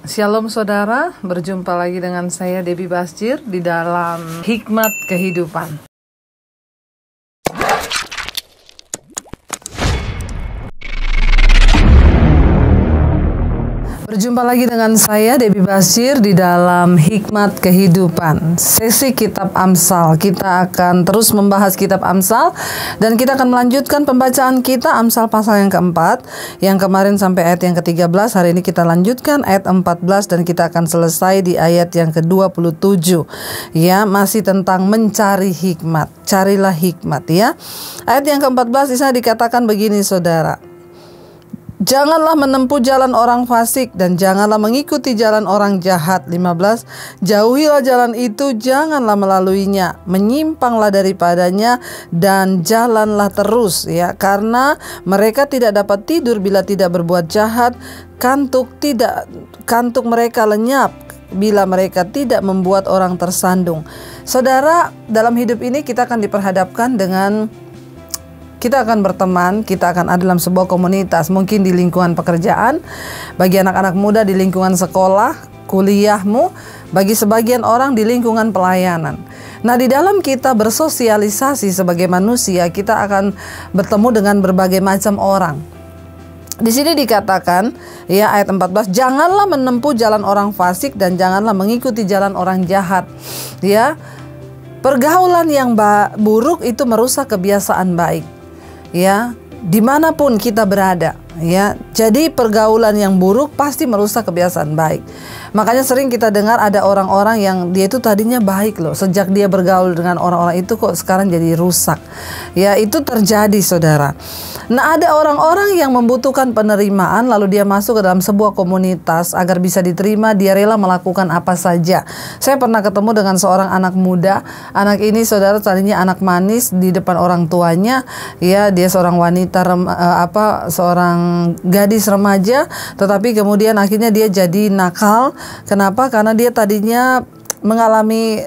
Shalom saudara, berjumpa lagi dengan saya Debbie Basjir di dalam Hikmat Kehidupan. Berjumpa lagi dengan saya Debbie Basjir di dalam Hikmat Kehidupan. Sesi Kitab Amsal. Kita akan terus membahas Kitab Amsal dan kita akan melanjutkan pembacaan kita Amsal pasal yang keempat. Yang kemarin sampai ayat yang ke-13, hari ini kita lanjutkan ayat 14 dan kita akan selesai di ayat yang ke-27. Ya, masih tentang mencari hikmat. Carilah hikmat ya. Ayat yang ke-14 di sana dikatakan begini saudara. Janganlah menempuh jalan orang fasik dan janganlah mengikuti jalan orang jahat. 15. Jauhilah jalan itu, janganlah melaluinya, menyimpanglah daripadanya dan jalanlah terus ya, karena mereka tidak dapat tidur bila tidak berbuat jahat, kantuk mereka lenyap bila mereka tidak membuat orang tersandung. Saudara, dalam hidup ini kita akan diperhadapkan dengan kita akan berteman, kita akan ada dalam sebuah komunitas, mungkin di lingkungan pekerjaan, bagi anak-anak muda di lingkungan sekolah, kuliahmu, bagi sebagian orang di lingkungan pelayanan. Nah, di dalam kita bersosialisasi sebagai manusia, kita akan bertemu dengan berbagai macam orang. Di sini dikatakan, ya ayat 14, janganlah menempuh jalan orang fasik dan janganlah mengikuti jalan orang jahat. Ya, pergaulan yang buruk itu merusak kebiasaan baik. Ya, dimanapun kita berada ya, jadi pergaulan yang buruk pasti merusak kebiasaan baik. Makanya sering kita dengar ada orang-orang yang dia itu tadinya baik loh, sejak dia bergaul dengan orang-orang itu kok sekarang jadi rusak. Ya, itu terjadi saudara. Nah, ada orang-orang yang membutuhkan penerimaan, lalu dia masuk ke dalam sebuah komunitas agar bisa diterima, dia rela melakukan apa saja. Saya pernah ketemu dengan seorang anak muda. Anak ini saudara tadinya anak manis di depan orang tuanya, ya dia seorang wanita seorang gadis remaja, tetapi kemudian akhirnya dia jadi nakal. Kenapa? Karena dia tadinya mengalami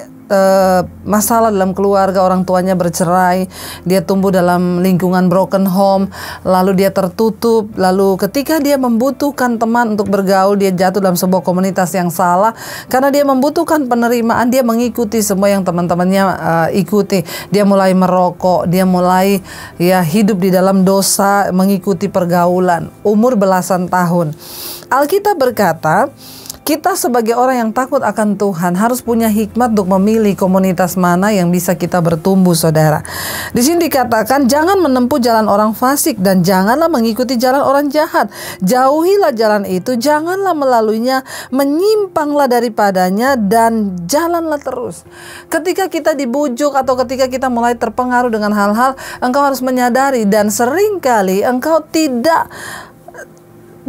masalah dalam keluarga, orang tuanya bercerai, dia tumbuh dalam lingkungan broken home, lalu dia tertutup, lalu ketika dia membutuhkan teman untuk bergaul, dia jatuh dalam sebuah komunitas yang salah. Karena dia membutuhkan penerimaan, dia mengikuti semua yang teman-temannya ikuti. Dia mulai merokok, dia mulai ya hidup di dalam dosa, mengikuti pergaulan, umur belasan tahun. Alkitab berkata, kita sebagai orang yang takut akan Tuhan harus punya hikmat untuk memilih komunitas mana yang bisa kita bertumbuh, saudara. Di sini dikatakan jangan menempuh jalan orang fasik dan janganlah mengikuti jalan orang jahat. Jauhilah jalan itu, janganlah melaluinya, menyimpanglah daripadanya dan jalanlah terus. Ketika kita dibujuk atau ketika kita mulai terpengaruh dengan hal-hal, engkau harus menyadari dan seringkali engkau tidak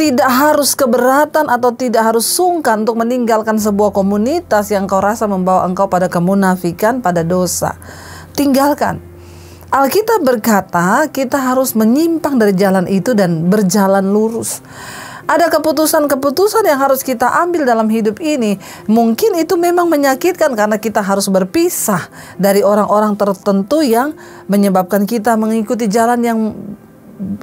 harus keberatan atau tidak harus sungkan untuk meninggalkan sebuah komunitas yang kau rasa membawa engkau pada kemunafikan, pada dosa. Tinggalkan. Alkitab berkata kita harus menyimpang dari jalan itu dan berjalan lurus. Ada keputusan-keputusan yang harus kita ambil dalam hidup ini. Mungkin itu memang menyakitkan karena kita harus berpisah dari orang-orang tertentu yang menyebabkan kita mengikuti jalan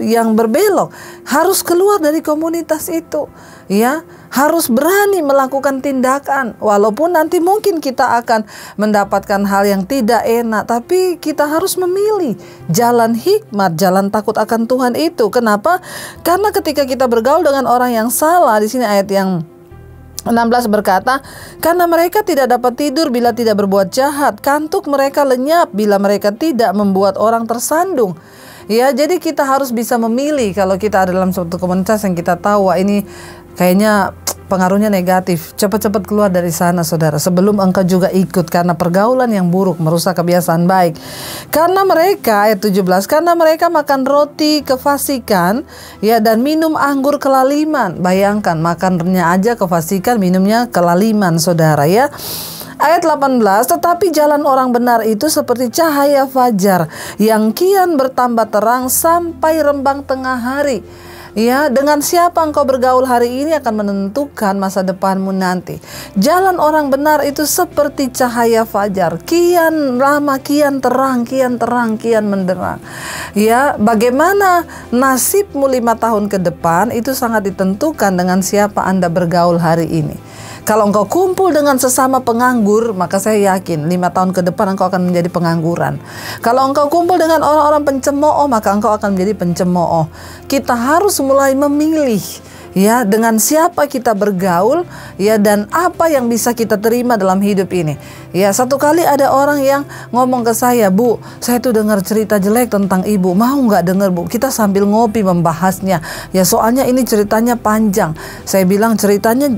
yang berbelok. Harus keluar dari komunitas itu ya, harus berani melakukan tindakan walaupun nanti mungkin kita akan mendapatkan hal yang tidak enak, tapi kita harus memilih jalan hikmat, jalan takut akan Tuhan itu. Kenapa? Karena ketika kita bergaul dengan orang yang salah, di sini ayat yang 16 berkata, karena mereka tidak dapat tidur bila tidak berbuat jahat, kantuk mereka lenyap bila mereka tidak membuat orang tersandung. Ya, jadi kita harus bisa memilih. Kalau kita ada dalam suatu komunitas yang kita tahu, wah ini kayaknya pengaruhnya negatif, cepat-cepat keluar dari sana saudara, sebelum engkau juga ikut, karena pergaulan yang buruk merusak kebiasaan baik. Karena mereka, ayat 17, karena mereka makan roti kefasikan ya, dan minum anggur kelaliman. Bayangkan, makannya aja kefasikan, minumnya kelaliman saudara ya. Ayat 18, tetapi jalan orang benar itu seperti cahaya fajar yang kian bertambah terang sampai rembang tengah hari. Ya, dengan siapa engkau bergaul hari ini akan menentukan masa depanmu nanti. Jalan orang benar itu seperti cahaya fajar, kian lama kian terang, kian terang, kian menderang. Ya, bagaimana nasibmu 5 tahun ke depan itu sangat ditentukan dengan siapa Anda bergaul hari ini. Kalau engkau kumpul dengan sesama penganggur, maka saya yakin 5 tahun ke depan engkau akan menjadi pengangguran. Kalau engkau kumpul dengan orang-orang pencemooh, maka engkau akan menjadi pencemooh. Kita harus mulai memilih, ya, dengan siapa kita bergaul, ya, dan apa yang bisa kita terima dalam hidup ini. Ya, satu kali ada orang yang ngomong ke saya, "Bu, saya tuh dengar cerita jelek tentang ibu, mau nggak dengar, Bu? Kita sambil ngopi membahasnya. Ya, soalnya ini ceritanya panjang." Saya bilang, "Ceritanya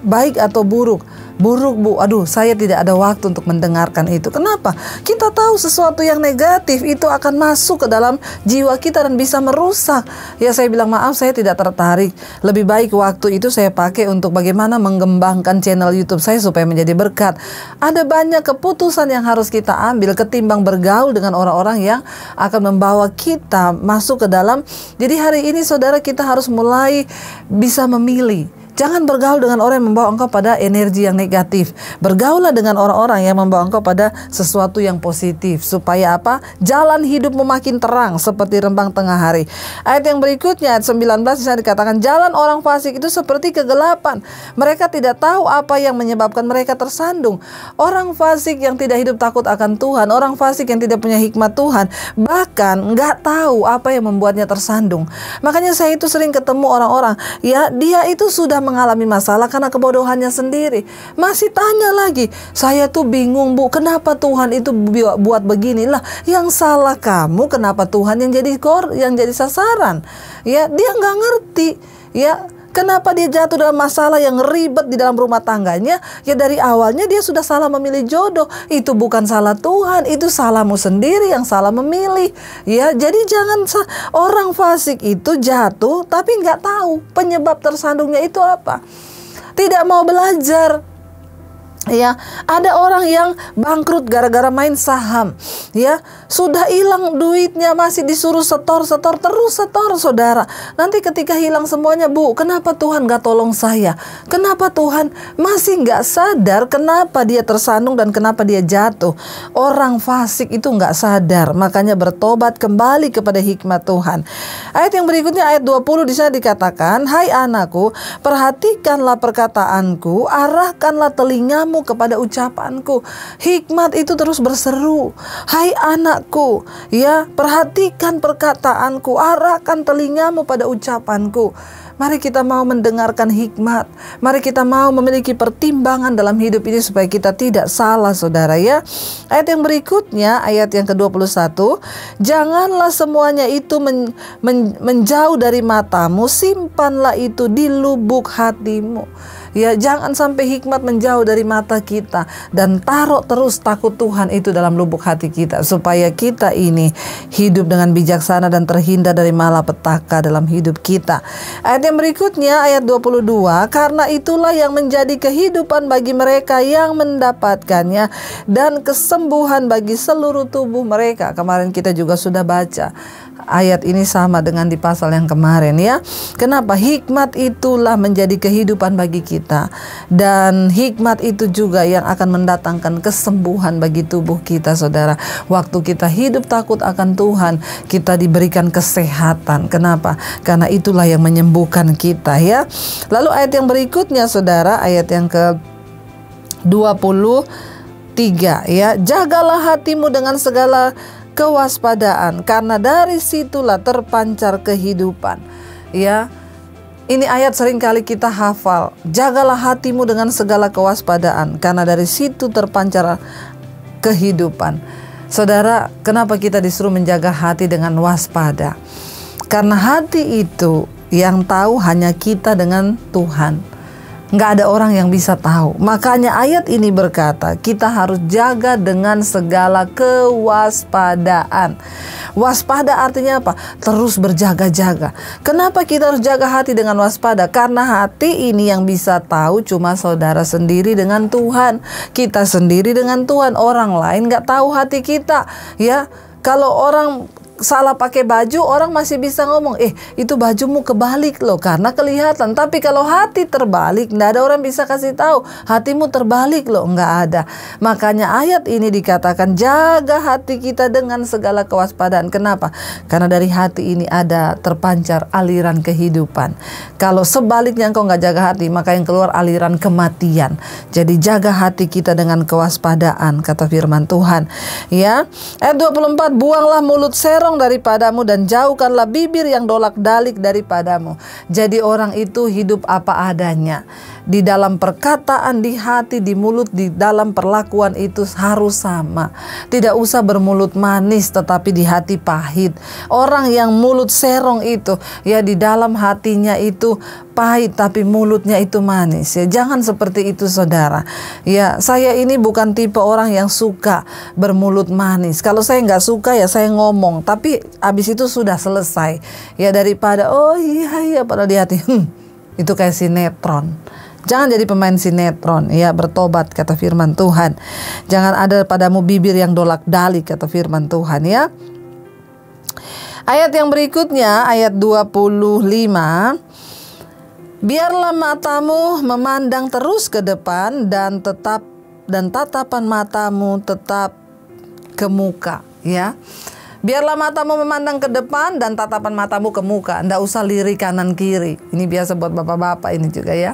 baik atau buruk?" "Buruk, Bu." "Aduh, saya tidak ada waktu untuk mendengarkan itu." Kenapa? Kita tahu sesuatu yang negatif itu akan masuk ke dalam jiwa kita dan bisa merusak. Ya, saya bilang, "Maaf, saya tidak tertarik. Lebih baik waktu itu saya pakai untuk bagaimana mengembangkan channel YouTube saya supaya menjadi berkat." Ada banyak keputusan yang harus kita ambil ketimbang bergaul dengan orang-orang yang akan membawa kita masuk ke dalam. Jadi hari ini saudara, kita harus mulai bisa memilih. Jangan bergaul dengan orang yang membawa engkau pada energi yang negatif. Bergaullah dengan orang-orang yang membawa engkau pada sesuatu yang positif. Supaya apa? Jalan hidupmu makin terang seperti rembang tengah hari. Ayat yang berikutnya, ayat 19, di sana dikatakan, jalan orang fasik itu seperti kegelapan. Mereka tidak tahu apa yang menyebabkan mereka tersandung. Orang fasik yang tidak hidup takut akan Tuhan, orang fasik yang tidak punya hikmat Tuhan, bahkan nggak tahu apa yang membuatnya tersandung. Makanya saya itu sering ketemu orang-orang, ya, dia itu sudah mengalami masalah karena kebodohannya sendiri. Masih tanya lagi, "Saya tuh bingung, Bu, kenapa Tuhan itu buat beginilah?" Yang salah kamu, kenapa Tuhan yang jadi sasaran? Ya, dia nggak ngerti. Ya, kenapa dia jatuh dalam masalah yang ribet di dalam rumah tangganya? Ya, dari awalnya dia sudah salah memilih jodoh. Itu bukan salah Tuhan, itu salahmu sendiri yang salah memilih. Ya, jadi jangan orang fasik itu jatuh tapi nggak tahu penyebab tersandungnya itu apa. Tidak mau belajar. Ya, ada orang yang bangkrut gara-gara main saham. Ya, sudah hilang duitnya, masih disuruh setor, terus setor, saudara. Nanti ketika hilang semuanya, "Bu, kenapa Tuhan gak tolong saya? Kenapa Tuhan masih gak sadar kenapa dia tersandung dan kenapa dia jatuh?" Orang fasik itu gak sadar, makanya bertobat kembali kepada hikmat Tuhan. Ayat yang berikutnya, ayat 20, di sana dikatakan, "Hai anakku, perhatikanlah perkataanku, arahkanlah telingamu kepada ucapanku." Hikmat itu terus berseru, "Hai anakku, ya, perhatikan perkataanku, arahkan telingamu pada ucapanku." Mari kita mau mendengarkan hikmat. Mari kita mau memiliki pertimbangan dalam hidup ini supaya kita tidak salah, saudara, ya. Ayat yang berikutnya, ayat yang ke-21, "Janganlah semuanya itu menjauh dari matamu, simpanlah itu di lubuk hatimu." Ya, jangan sampai hikmat menjauh dari mata kita, dan taruh terus takut Tuhan itu dalam lubuk hati kita supaya kita ini hidup dengan bijaksana dan terhindar dari malapetaka dalam hidup kita. Ayat yang berikutnya, ayat 22, "Karena itulah yang menjadi kehidupan bagi mereka yang mendapatkannya dan kesembuhan bagi seluruh tubuh mereka." Kemarin kita juga sudah baca ayat ini sama dengan di pasal yang kemarin, ya. Kenapa? Hikmat itulah menjadi kehidupan bagi kita, dan hikmat itu juga yang akan mendatangkan kesembuhan bagi tubuh kita, saudara. Waktu kita hidup takut akan Tuhan, kita diberikan kesehatan. Kenapa? Karena itulah yang menyembuhkan kita, ya. Lalu ayat yang berikutnya, saudara, ayat yang ke-23, ya, "Jagalah hatimu dengan segala kewaspadaan, karena dari situlah terpancar kehidupan." Ya, ini ayat sering kali kita hafal. Jagalah hatimu dengan segala kewaspadaan, karena dari situ terpancar kehidupan. Saudara, kenapa kita disuruh menjaga hati dengan waspada? Karena hati itu yang tahu hanya kita dengan Tuhan. Nggak ada orang yang bisa tahu. Makanya ayat ini berkata, kita harus jaga dengan segala kewaspadaan. Waspada artinya apa? Terus berjaga-jaga. Kenapa kita harus jaga hati dengan waspada? Karena hati ini yang bisa tahu cuma saudara sendiri dengan Tuhan. Kita sendiri dengan Tuhan. Orang lain nggak tahu hati kita. Ya, kalau orang salah pakai baju, orang masih bisa ngomong, itu bajumu kebalik loh, karena kelihatan. Tapi kalau hati terbalik, nggak ada orang bisa kasih tahu hatimu terbalik loh, nggak ada. Makanya ayat ini dikatakan jaga hati kita dengan segala kewaspadaan. Kenapa? Karena dari hati ini ada terpancar aliran kehidupan. Kalau sebaliknya engkau nggak jaga hati, maka yang keluar aliran kematian. Jadi jaga hati kita dengan kewaspadaan, kata firman Tuhan. Ya, ayat 24, buanglah mulut serong daripadamu dan jauhkanlah bibir yang dolak-dalik daripadamu. Jadi orang itu hidup apa adanya. Di dalam perkataan, di hati, di mulut, di dalam perlakuan itu harus sama. Tidak usah bermulut manis tetapi di hati pahit. Orang yang mulut serong itu, ya di dalam hatinya itu pahit tapi mulutnya itu manis. Ya jangan seperti itu saudara. Ya saya ini bukan tipe orang yang suka bermulut manis. Kalau saya nggak suka ya saya ngomong, tapi habis itu sudah selesai. Ya daripada oh iya padahal di hati itu kayak sinetron. Jangan jadi pemain sinetron, ya bertobat kata firman Tuhan. Jangan ada padamu bibir yang dolak-dalik kata firman Tuhan ya. Ayat yang berikutnya ayat 25. Biarlah matamu memandang terus ke depan dan tatapan matamu tetap ke muka ya. Biarlah matamu memandang ke depan dan tatapan matamu ke muka. Nggak usah lirik kanan kiri. Ini biasa buat bapak-bapak ini juga ya.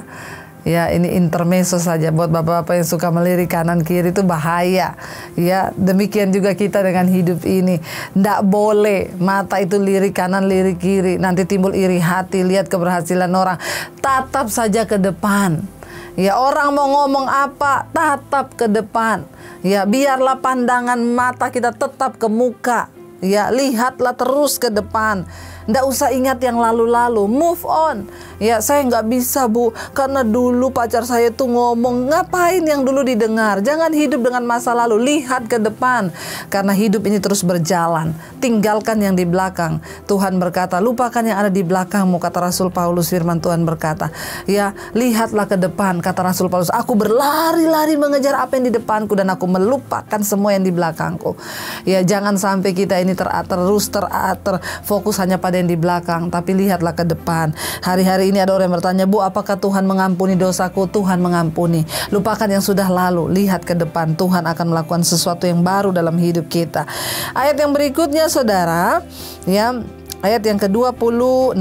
Ya ini intermezzo saja buat bapak-bapak yang suka melirik kanan kiri itu bahaya. Ya demikian juga kita dengan hidup ini. Nggak boleh mata itu lirik kanan lirik kiri. Nanti timbul iri hati, lihat keberhasilan orang. Tatap saja ke depan. Ya orang mau ngomong apa, tatap ke depan. Ya biarlah pandangan mata kita tetap ke muka. Ya lihatlah terus ke depan. Nggak usah ingat yang lalu-lalu, move on. Ya saya nggak bisa bu, karena dulu pacar saya tuh ngomong, ngapain yang dulu didengar. Jangan hidup dengan masa lalu, lihat ke depan. Karena hidup ini terus berjalan, tinggalkan yang di belakang. Tuhan berkata, lupakan yang ada di belakangmu, kata Rasul Paulus. Firman Tuhan berkata, ya lihatlah ke depan, kata Rasul Paulus. Aku berlari-lari mengejar apa yang di depanku dan aku melupakan semua yang di belakangku. Ya jangan sampai kita ini terus fokus hanya pada yang di belakang, tapi lihatlah ke depan. Hari-hari ini ada orang yang bertanya, bu apakah Tuhan mengampuni dosaku? Tuhan mengampuni. Lupakan yang sudah lalu, lihat ke depan. Tuhan akan melakukan sesuatu yang baru dalam hidup kita. Ayat yang berikutnya saudara, ya ayat yang ke-26.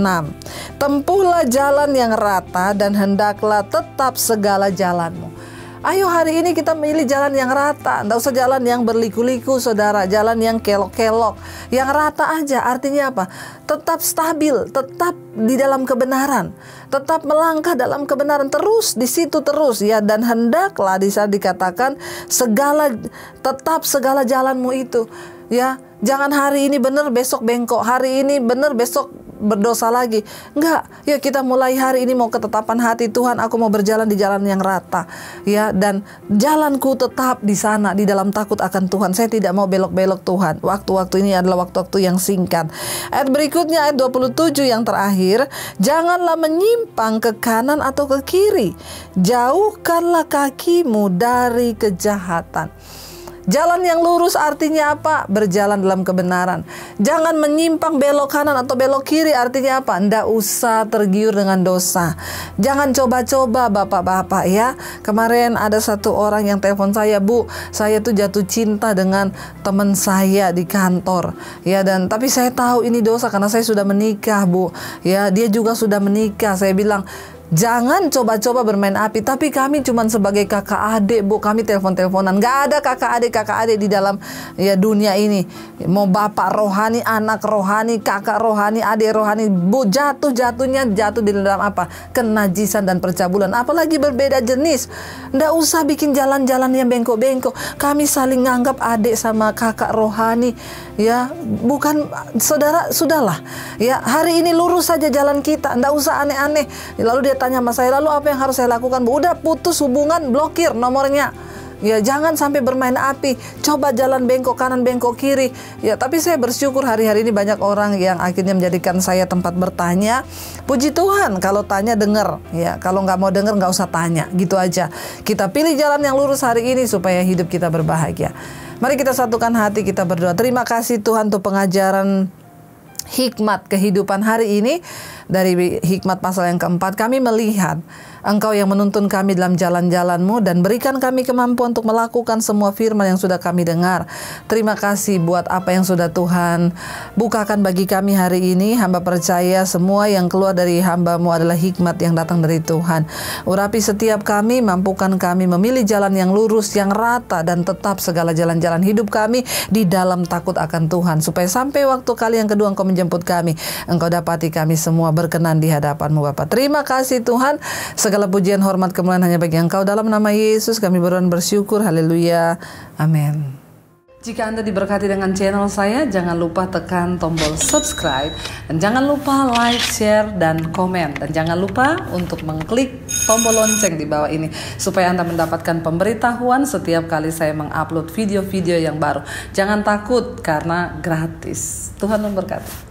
Tempuhlah jalan yang rata dan hendaklah tetap segala jalanmu. Ayo hari ini kita milih jalan yang rata. Nggak usah jalan yang berliku-liku saudara. Jalan yang kelok-kelok. Yang rata aja. Artinya apa? Tetap stabil. Tetap di dalam kebenaran. Tetap melangkah dalam kebenaran. Terus di situ terus ya. Dan hendaklah dikatakan tetap segala jalanmu itu. Ya, jangan hari ini benar besok bengkok. Hari ini benar besok berdosa lagi. Enggak, ya kita mulai hari ini mau ketetapan hati. Tuhan, aku mau berjalan di jalan yang rata. Ya, dan jalanku tetap di sana, di dalam takut akan Tuhan. Saya tidak mau belok-belok Tuhan. Waktu-waktu ini adalah waktu-waktu yang singkat. Ayat berikutnya, ayat 27 yang terakhir. Janganlah menyimpang ke kanan atau ke kiri. Jauhkanlah kakimu dari kejahatan. Jalan yang lurus artinya apa? Berjalan dalam kebenaran. Jangan menyimpang belok kanan atau belok kiri, artinya apa? Nggak usah tergiur dengan dosa. Jangan coba-coba bapak-bapak ya. Kemarin ada satu orang yang telepon saya, bu, saya tuh jatuh cinta dengan teman saya di kantor. Ya, dan tapi saya tahu ini dosa karena saya sudah menikah, bu. Ya, dia juga sudah menikah. Saya bilang, jangan coba-coba bermain api. Tapi kami cuma sebagai kakak adik, bu. Kami telepon-teleponan. Gak ada kakak adik di dalam ya dunia ini. Mau bapak rohani, anak rohani, kakak rohani, adik rohani, bu, jatuh di dalam apa? Kenajisan dan percabulan. Apalagi berbeda jenis. Nggak usah bikin jalan-jalan yang bengkok-bengkok. Kami saling nganggap adik sama kakak rohani. Ya, bukan saudara, sudahlah. Ya, hari ini lurus saja jalan kita. Nggak usah aneh-aneh. Lalu dia tanya sama saya, lalu apa yang harus saya lakukan? Udah putus hubungan, blokir nomornya. Ya jangan sampai bermain api. Coba jalan bengkok kanan, bengkok kiri. Ya tapi saya bersyukur hari-hari ini banyak orang yang akhirnya menjadikan saya tempat bertanya. Puji Tuhan, kalau tanya dengar. Ya kalau nggak mau dengar nggak usah tanya. Gitu aja. Kita pilih jalan yang lurus hari ini supaya hidup kita berbahagia. Mari kita satukan hati, kita berdoa. Terima kasih Tuhan untuk pengajaran hikmat kehidupan hari ini. Dari hikmat pasal yang keempat, kami melihat Engkau yang menuntun kami dalam jalan-jalan-Mu dan berikan kami kemampuan untuk melakukan semua firman yang sudah kami dengar. Terima kasih buat apa yang sudah Tuhan bukakan bagi kami hari ini. Hamba percaya semua yang keluar dari hamba-Mu adalah hikmat yang datang dari Tuhan. Urapi setiap kami, mampukan kami memilih jalan yang lurus, yang rata, dan tetap segala jalan-jalan hidup kami di dalam takut akan Tuhan. Supaya sampai waktu kali yang kedua Engkau menjemput kami, Engkau dapati kami semua berkenan di hadapan-Mu Bapa. Terima kasih Tuhan. Segala pujian, hormat, kemuliaan hanya bagi Engkau. Dalam nama Yesus kami bersyukur. Haleluya. Amin. Jika Anda diberkati dengan channel saya, jangan lupa tekan tombol subscribe. Dan jangan lupa like, share, dan komen. Dan jangan lupa untuk mengklik tombol lonceng di bawah ini. Supaya Anda mendapatkan pemberitahuan setiap kali saya mengupload video-video yang baru. Jangan takut karena gratis. Tuhan memberkati.